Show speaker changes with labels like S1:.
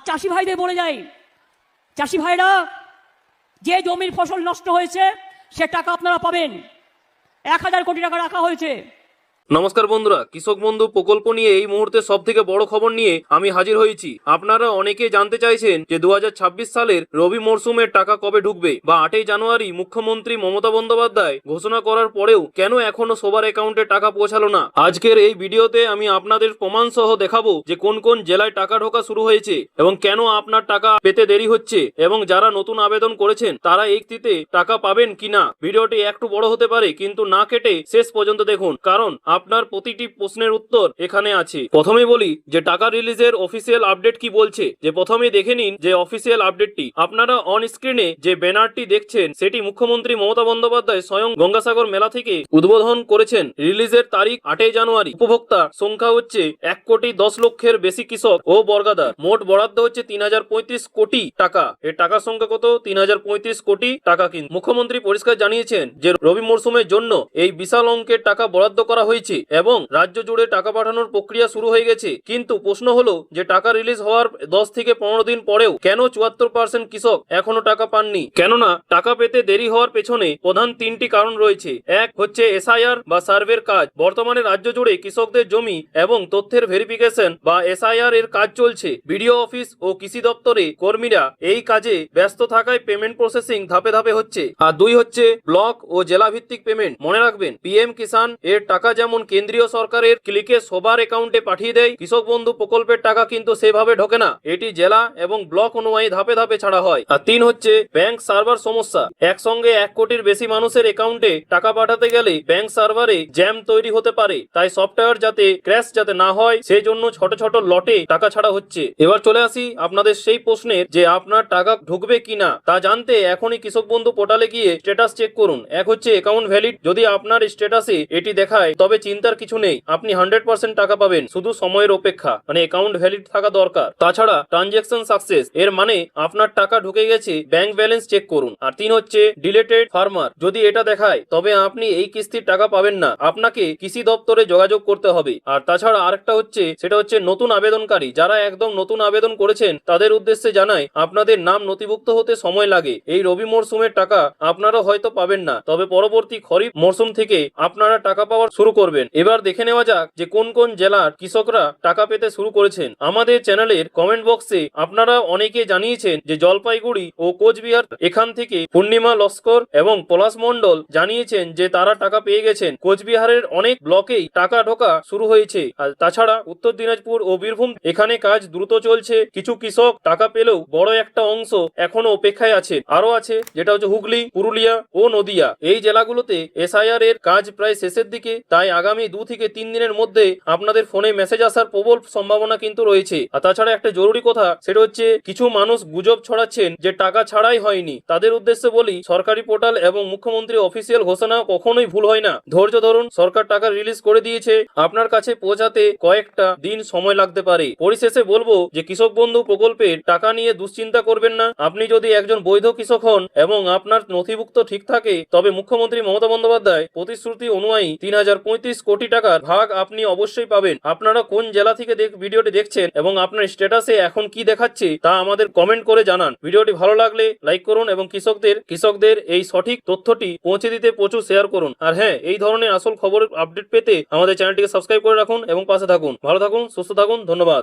S1: চাষি ভাইদের বলে যাই, চাষি ভাইরা, যে জমির ফসল নষ্ট হয়েছে সে টাকা আপনারা পাবেন। 1000 কোটি টাকা রাখা হয়েছে।
S2: নমস্কার বন্ধুরা, কৃষক বন্ধু প্রকল্প নিয়ে এই মুহূর্তে সব থেকে বড় খবর নিয়ে আমি হাজির হয়েছি। আপনারা অনেকেই জানতে চাইছেন যে 2026 সালের রবি মরশুমের টাকা কবে ঢুকবে, বা 8ই জানুয়ারি মুখ্যমন্ত্রী মমতা বন্দ্যোপাধ্যায় ঘোষণা করার পরেও কেন এখনো সবার অ্যাকাউন্টে টাকা পৌঁছালো না। আজকের এই ভিডিওতে আমি আপনাদের প্রমাণ সহ দেখাবো যে কোন কোন জেলায় টাকা ঢোকা শুরু হয়েছে এবং কেন আপনার টাকা পেতে দেরি হচ্ছে, এবং যারা নতুন আবেদন করেছেন তারা এই কিস্তিতে টাকা পাবেন কিনা। ভিডিওটি একটু বড় হতে পারে, কিন্তু না কেটে শেষ পর্যন্ত দেখুন, কারণ আপনার প্রতিটি প্রশ্নের উত্তর এখানে আছে। প্রথমে বলি যে টাকা রিলিজের অফিসিয়াল আপডেট কি বলছে। যে প্রথমে দেখে নিন যে অফিসিয়াল আপডেটটি। আপনারা অন স্ক্রিনে যে ব্যানারটি দেখছেন সেটি মুখ্যমন্ত্রী মমতা বন্দ্যোপাধ্যায় স্বয়ং গঙ্গাসাগর মেলা থেকে উদ্বোধন করেছেন। রিলিজের তারিখ 8ই জানুয়ারি। উপভোক্তা সংখ্যা হচ্ছে 1,10,00,000 বেশি কৃষক ও বর্গাদার। মোট বরাদ্দ হচ্ছে 3035 কোটি টাকা। এর টাকার সংখ্যা কত? 3035 কোটি টাকা। কিন্তু মুখ্যমন্ত্রী পরিষ্কার জানিয়েছেন যে রবি মরশুমের জন্য এই বিশাল অঙ্কের টাকা বরাদ্দ করা হয়েছে এবং রাজ্য জুড়ে টাকা পাঠানোর প্রক্রিয়া শুরু হয়ে গেছে। কিন্তু প্রশ্ন হলো যে টাকা রিলিজ হওয়ার 10 থেকে 15 দিন পরেও কেন 74% কৃষক এখনো টাকা পাননি। কেননা টাকা পেতে দেরি হওয়ার পেছনে প্রধান 3টি কারণ রয়েছে। এক হচ্ছে এসআইআর বা সার্ভের কাজ। বর্তমানে রাজ্য জুড়ে কৃষকদের জমি এবং তথ্যের ভেরিফিকেশন বা এসআইআর এর কাজ চলছে। বিডিও অফিস ও কৃষি দপ্তরে কর্মীরা এই কাজে ব্যস্ত থাকায় পেমেন্ট প্রসেসিং ধাপে ধাপে হচ্ছে। আর 2 হচ্ছে ব্লক ও জেলা ভিত্তিক পেমেন্ট। মনে রাখবেন, পিএম কিষাণ এর টাকা যেমন কেন্দ্রীয় সরকারের ক্লিকে সবার অ্যাকাউন্টে পাঠিয়ে দেয়, কৃষক বন্ধু প্রকল্পের টাকা কিন্তু সেভাবে ঢোকে না। এটি জেলা এবং ব্লক অনুযায়ী ধাপে ধাপে ছাড়া হয়। আর 3 হচ্ছে ব্যাংক সার্ভার সমস্যা। একসঙ্গে 1 কোটির বেশি মানুষের অ্যাকাউন্টে টাকা পাঠাতে গেলে ব্যাংক সার্ভারে জ্যাম তৈরি হতে পারে। তাই সফটওয়্যার যাতে ক্র্যাশ যাতে না হয় সেই জন্য ছোট ছোট লটে টাকা ছাড়া হচ্ছে। এবার চলে আসি আপনাদের সেই প্রশ্নের যে আপনার টাকা ঢুকবে কিনা তা জানতে এখনই কৃষক বন্ধু পোর্টালে গিয়ে স্ট্যাটাস চেক করুন। এক হচ্ছে অ্যাকাউন্ট ভ্যালিড। যদি আপনার স্ট্যাটাসে এটি দেখায় তবে চিন্তার কিছু নেই, আপনি 100% টাকা পাবেন, শুধু সময়ের অপেক্ষা। মানে অ্যাকাউন্ট ভ্যালিড থাকা দরকার। তাছাড়া ট্রানজ্যাকশন সাকসেস এর মানে আপনার টাকা ঢুকে গেছে, ব্যাংক ব্যালেন্স চেক করুন। আর 3 হচ্ছে ডিলেটেড ফার্মার। যদি এটা দেখায় তবে আপনি এই কিস্তির টাকা পাবেন না, আপনাকে কৃষি দপ্তরে যোগাযোগ করতে হবে। আর তাছাড়া আরেকটা হচ্ছে, সেটা হচ্ছে নতুন আবেদনকারী। যারা একদম নতুন আবেদন করেছেন তাদের উদ্দেশ্যে জানাই, আপনাদের নাম নথিভুক্ত হতে সময় লাগে। এই রবি মরশুমের টাকা আপনারা হয়তো পাবেন না, তবে পরবর্তী খরিফ মরশুম থেকে আপনারা টাকা পাওয়া শুরু করবেন। এবার দেখে নেওয়া যাক যে কোন কোন জেলার কৃষকরা টাকা পেতে শুরু করেছেন। আমাদের চ্যানেলের কমেন্ট বক্সে আপনারা অনেকে জানিয়েছেন যে জলপাইগুড়ি ও কোচবিহার, এখান থেকে পূর্ণিমা লস্কর এবং পলাশ মণ্ডল জানিয়েছেন যে তারা টাকা পেয়ে গেছেন। কোচবিহারের অনেক ব্লকেই টাকা ঢোকা শুরু হয়েছে। আর তাছাড়া উত্তর দিনাজপুর ও বীরভূম, এখানে কাজ দ্রুত চলছে। কিছু কৃষক টাকা পেলেও বড় একটা অংশ এখনো অপেক্ষায় আছে। আরো আছে যেটা হচ্ছে হুগলি, পুরুলিয়া ও নদিয়া। এই জেলাগুলোতে এসআইআর এর কাজ প্রায় শেষের দিকে, তাই আগামী 2 থেকে 3 দিনের মধ্যে আপনাদের ফোনে মেসেজ আসার প্রবল সম্ভাবনা কিন্তু রয়েছে। আর তাছাড়া একটা জরুরি কথা, সেটা হচ্ছে কিছু মানুষ গুজব ছড়াচ্ছেন যে টাকা ছাড়াই হয়নি। তাদের উদ্দেশ্যে বলি, সরকারি পোর্টাল এবং মুখ্যমন্ত্রী অফিসিয়াল ঘোষণা কখনোই ভুল হয় না। ধৈর্য ধরুন, সরকার টাকা রিলিজ করে দিয়েছে, আপনার কাছে পৌঁছাতে কয়েকটা দিন সময় লাগতে পারে। পরিশেষে বলবো যে কৃষক বন্ধু প্রকল্পের টাকা নিয়ে দুশ্চিন্তা করবেন না। আপনি যদি একজন বৈধ কৃষক হন এবং আপনার নথিভুক্ত ঠিক থাকে, তবে মুখ্যমন্ত্রী মমতা বন্দ্যোপাধ্যায় প্রতিশ্রুতি অনুযায়ী 3035 কোটি টাকার ভাগ আপনি অবশ্যই পাবেন। আপনারা কোন জেলা থেকে ভিডিওটি দেখছেন এবং আপনার স্ট্যাটাসে এখন কি দেখাচ্ছে তা আমাদের কমেন্ট করে জানান। ভিডিওটি ভালো লাগলে লাইক করুন এবং কৃষকদের এই সঠিক তথ্যটি পৌঁছে দিতে প্রচুর শেয়ার করুন। আর হ্যাঁ, এই ধরনের আসল খবরের আপডেট পেতে আমাদের চ্যানেলটিকে সাবস্ক্রাইব করে রাখুন এবং পাশে থাকুন। ভালো থাকুন, সুস্থ থাকুন, ধন্যবাদ।